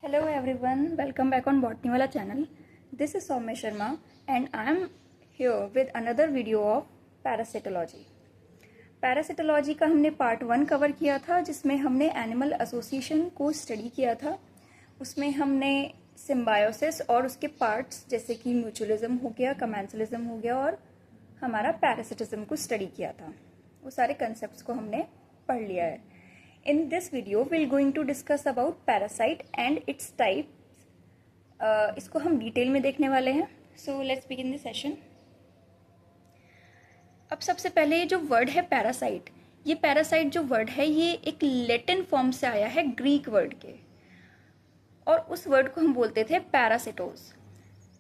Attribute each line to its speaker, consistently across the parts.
Speaker 1: Hello everyone, welcome back on Botany Wala channel. This is Soumya Sharma and I am here with another video of parasitology. Parasitology का हमने part 1 cover किया था जिसमें हमने animal association को study किया था। उसमें हमने सिम्बायोसिस और उसके पार्ट्स जैसे कि म्यूचुअलिज्म हो गया, कमेंसलिज्म हो गया और हमारा पैरासिटिज्म को स्टडी किया था। वो सारे कंसेप्ट्स को हमने पढ़ लिया है। In this video, we're going to discuss about parasite and its types. इसको हम डिटेल में देखने वाले हैं। So let's begin the session. अब सबसे पहले ये जो वर्ड है पैरासाइट, ये पैरासाइट जो वर्ड है ये एक लैटिन फॉर्म से आया है ग्रीक वर्ड के, और उस वर्ड को हम बोलते थे पैरासिटोस।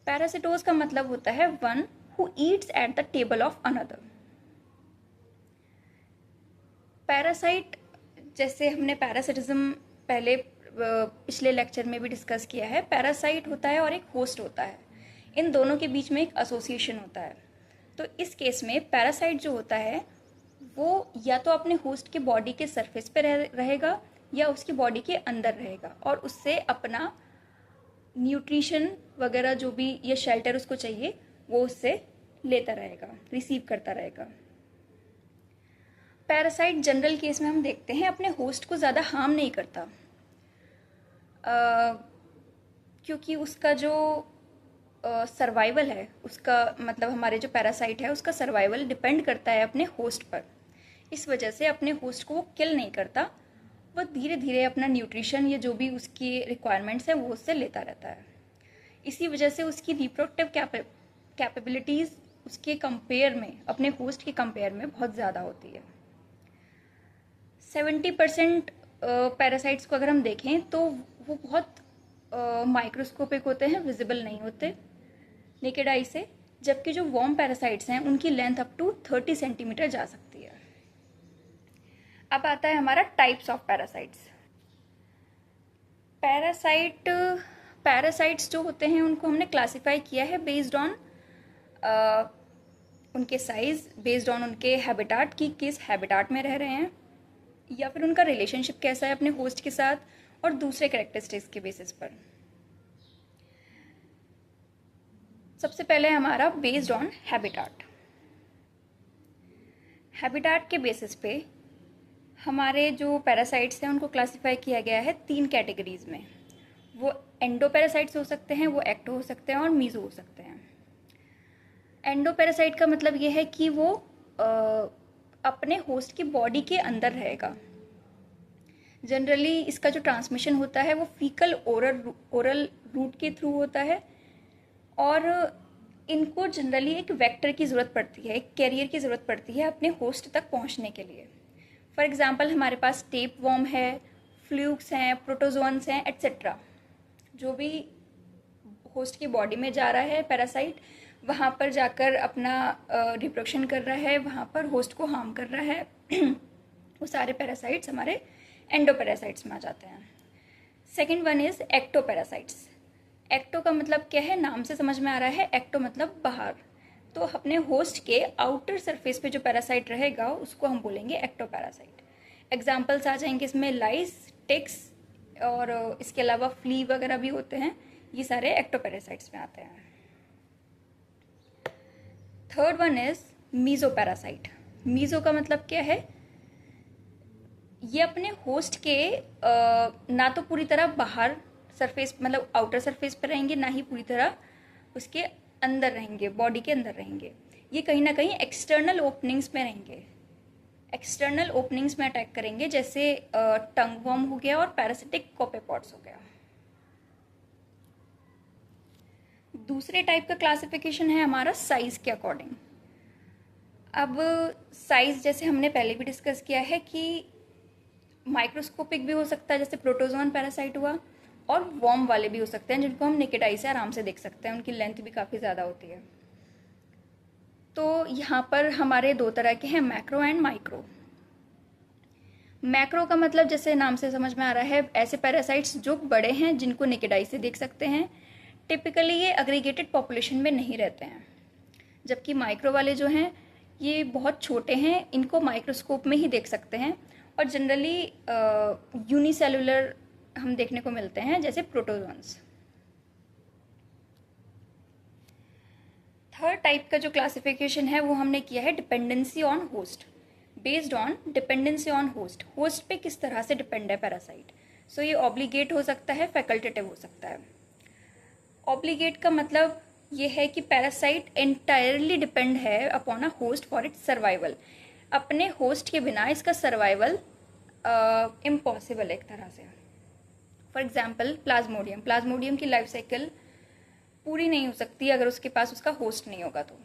Speaker 1: पैरासिटोस का मतलब होता है one who Yeats at the table of another. Parasite, जैसे हमने पैरासिटिज्म पहले पिछले लेक्चर में भी डिस्कस किया है, पैरासाइट होता है और एक होस्ट होता है। इन दोनों के बीच में एक एसोसिएशन होता है। तो इस केस में पैरासाइट जो होता है वो या तो अपने होस्ट के बॉडी के सरफेस पे रहेगा या उसकी बॉडी के अंदर रहेगा और उससे अपना न्यूट्रिशन वगैरह जो भी ये शेल्टर उसको चाहिए वो उससे लेता रहेगा, रिसीव करता रहेगा। पैरासाइट जनरल केस में हम देखते हैं अपने होस्ट को ज़्यादा हार्म नहीं करता, क्योंकि उसका जो सर्वाइवल है, उसका मतलब हमारे जो पैरासाइट है उसका सर्वाइवल डिपेंड करता है अपने होस्ट पर। इस वजह से अपने होस्ट को वो किल नहीं करता, वो धीरे धीरे अपना न्यूट्रिशन या जो भी उसकी रिक्वायरमेंट्स हैं वो उससे लेता रहता है। इसी वजह से उसकी रिप्रोडक्टिव कैपेबिलिटीज़ उसके कंपेयर में, अपने होस्ट के कंपेयर में बहुत ज़्यादा होती है। 70% पैरासाइट्स को अगर हम देखें तो वो बहुत माइक्रोस्कोपिक होते हैं, विजिबल नहीं होते नेकेड आई से, जबकि जो वॉर्म पैरासाइट्स हैं उनकी लेंथ अप टू 30 सेंटीमीटर जा सकती है। अब आता है हमारा टाइप्स ऑफ पैरासाइट्स। पैरासाइट्स जो होते हैं उनको हमने क्लासिफाई किया है बेस्ड ऑन उनके साइज, बेस्ड ऑन उनके हैबिटाट की किस हैबिटाट में रह रहे हैं, या फिर उनका रिलेशनशिप कैसा है अपने होस्ट के साथ, और दूसरे कैरेक्टरिस्टिक्स के बेसिस पर। सबसे पहले हमारा बेस्ड ऑन हैबिटाट। हैबिटाट के बेसिस पे हमारे जो पैरासाइट्स हैं उनको क्लासिफाई किया गया है 3 कैटेगरीज में। वो एंडोपैरासाइट्स हो सकते हैं, वो एक्टो हो सकते हैं और मीजो हो सकते हैं। एंडोपैरासाइट का मतलब ये है कि वो अपने होस्ट की बॉडी के अंदर रहेगा। जनरली इसका जो ट्रांसमिशन होता है वो फीकल ओरल रूट के थ्रू होता है, और इनको जनरली एक वेक्टर की ज़रूरत पड़ती है, एक कैरियर की ज़रूरत पड़ती है अपने होस्ट तक पहुंचने के लिए। फॉर एग्जांपल हमारे पास टेप वॉर्म है, फ्लूक्स हैं, प्रोटोजोन्स हैं, एट्सेट्रा। जो भी होस्ट की बॉडी में जा रहा है पैरासाइट, वहाँ पर जाकर अपना रिप्रोडक्शन कर रहा है, वहाँ पर होस्ट को हार्म कर रहा है वो सारे पैरासाइट्स हमारे एंडोपैरासाइट्स में आ जाते हैं। Second one is ectoparasites. Ecto का मतलब क्या है, नाम से समझ में आ रहा है, एक्टो मतलब बाहर। तो अपने होस्ट के आउटर सरफेस पे जो पैरासाइट रहेगा उसको हम बोलेंगे एक्टोपैरासाइट। एग्जाम्पल्स आ जाएंगे इसमें लाइस, टिक्स और इसके अलावा फ्ली वगैरह भी होते हैं, ये सारे एक्टोपैरासाइट्स में आते हैं। Third one is mesoparasite. Meso का मतलब क्या है, ये अपने होस्ट के ना तो पूरी तरह बाहर सरफेस मतलब आउटर सरफेस पर रहेंगे, ना ही पूरी तरह उसके अंदर रहेंगे, बॉडी के अंदर रहेंगे। ये कहीं ना कहीं एक्सटर्नल ओपनिंग्स में रहेंगे, एक्सटर्नल ओपनिंग्स में अटैक करेंगे, जैसे टंग वर्म हो गया और पैरासिटिक कोपेपॉड्स हो गया। दूसरे टाइप का क्लासिफिकेशन है हमारा साइज के अकॉर्डिंग। अब साइज जैसे हमने पहले भी डिस्कस किया है कि माइक्रोस्कोपिक भी हो सकता है, जैसे प्रोटोजोन पैरासाइट हुआ, और वॉर्म वाले भी हो सकते हैं जिनको हम नेकेड आई से आराम से देख सकते हैं, उनकी लेंथ भी काफ़ी ज़्यादा होती है। तो यहाँ पर हमारे 2 तरह के हैं, मैक्रो एंड माइक्रो। मैक्रो का मतलब जैसे नाम से समझ में आ रहा है, ऐसे पैरासाइट्स जो बड़े हैं जिनको नेकेड आई से देख सकते हैं। टिपिकली ये एग्रीगेटेड पॉपुलेशन में नहीं रहते हैं, जबकि माइक्रो वाले जो हैं ये बहुत छोटे हैं, इनको माइक्रोस्कोप में ही देख सकते हैं, और जनरली यूनिसेलुलर हम देखने को मिलते हैं, जैसे प्रोटोजोन्स। थर्ड टाइप का जो क्लासिफिकेशन है वो हमने किया है dependency on host, based on dependency on host. Host पे किस तरह से डिपेंड है पैरासाइट। सो ये ऑब्लिगेट हो सकता है, फैकल्टेटिव हो सकता है। ऑब्लिगेट का मतलब ये है कि पैरासाइट एंटायरली डिपेंड है upon a host for its survival. अपने होस्ट के बिना इसका सर्वाइवल इम्पॉसिबल है एक तरह से। फॉर एग्जाम्पल प्लाज्मोडियम, प्लाज्मोडियम की लाइफ साइकिल पूरी नहीं हो सकती अगर उसके पास उसका होस्ट नहीं होगा तो।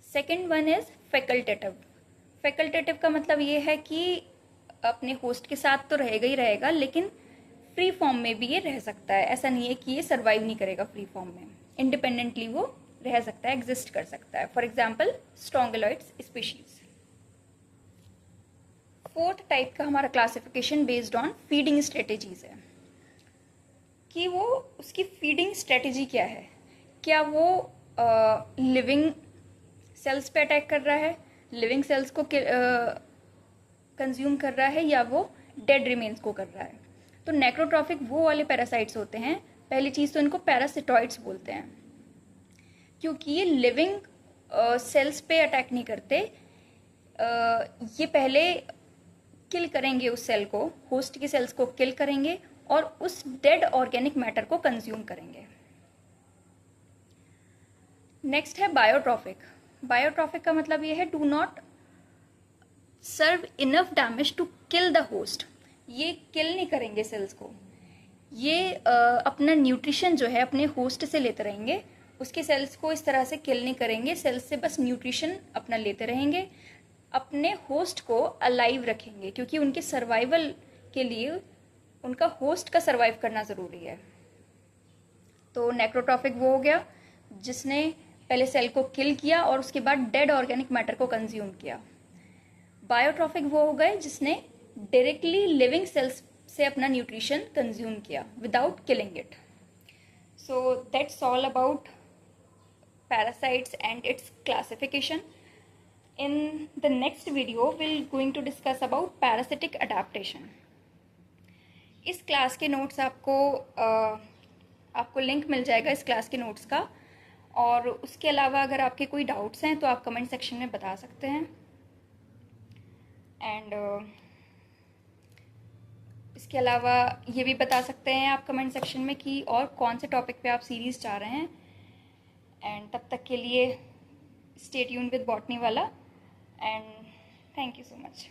Speaker 1: Second one is facultative. Facultative का मतलब ये है कि अपने होस्ट के साथ तो रहेगा ही रहेगा, लेकिन फ्री फॉर्म में भी ये रह सकता है। ऐसा नहीं है कि ये सर्वाइव नहीं करेगा फ्री फॉर्म में, इंडिपेंडेंटली वो रह सकता है, एग्जिस्ट कर सकता है। For example strongyloides species. Fourth type का हमारा classification based on feeding strategies है, कि वो उसकी फीडिंग स्ट्रेटेजी क्या है। क्या वो लिविंग सेल्स पे अटैक कर रहा है, लिविंग सेल्स को कंज्यूम कर रहा है, या वो डेड रिमेन्स को कर रहा है। तो नेक्रोट्रॉफिक वो वाले पैरासाइट्स होते हैं। पहली चीज़ तो इनको पैरासिटॉइड्स बोलते हैं, क्योंकि ये लिविंग सेल्स पे अटैक नहीं करते। ये पहले किल करेंगे उस सेल को, होस्ट की सेल्स को किल करेंगे और उस डेड ऑर्गेनिक मैटर को कंज्यूम करेंगे। नेक्स्ट है बायोट्रॉफिक। बायोट्रॉफिक का मतलब ये है do not serve enough damage to kill the host. ये किल नहीं करेंगे सेल्स को, ये अपना न्यूट्रिशन जो है अपने होस्ट से लेते रहेंगे। उसके सेल्स को इस तरह से किल नहीं करेंगे, सेल्स से बस न्यूट्रिशन अपना लेते रहेंगे, अपने होस्ट को अलाइव रखेंगे, क्योंकि उनके सर्वाइवल के लिए उनका होस्ट का सर्वाइव करना ज़रूरी है। तो नेक्रोट्रॉफिक वो हो गया जिसने पहले सेल को किल किया और उसके बाद डेड ऑर्गेनिक मैटर को कंज्यूम किया। बायोट्रॉफिक वो हो गए जिसने डायरेक्टली लिविंग सेल्स से अपना न्यूट्रिशन कंज्यूम किया without killing it. So that's all about parasites and its classification. In the next video we're going to discuss about parasitic adaptation. इस क्लास के नोट्स आपको लिंक मिल जाएगा इस क्लास के notes का, और उसके अलावा अगर आपके कोई डाउट्स हैं तो आप कमेंट सेक्शन में बता सकते हैं। एंड इसके अलावा ये भी बता सकते हैं आप कमेंट सेक्शन में कि और कौन से टॉपिक पे आप सीरीज़ चाह रहे हैं। एंड तब तक के लिए स्टे ट्यून्ड विद बॉटनी वाला, and thank you so much.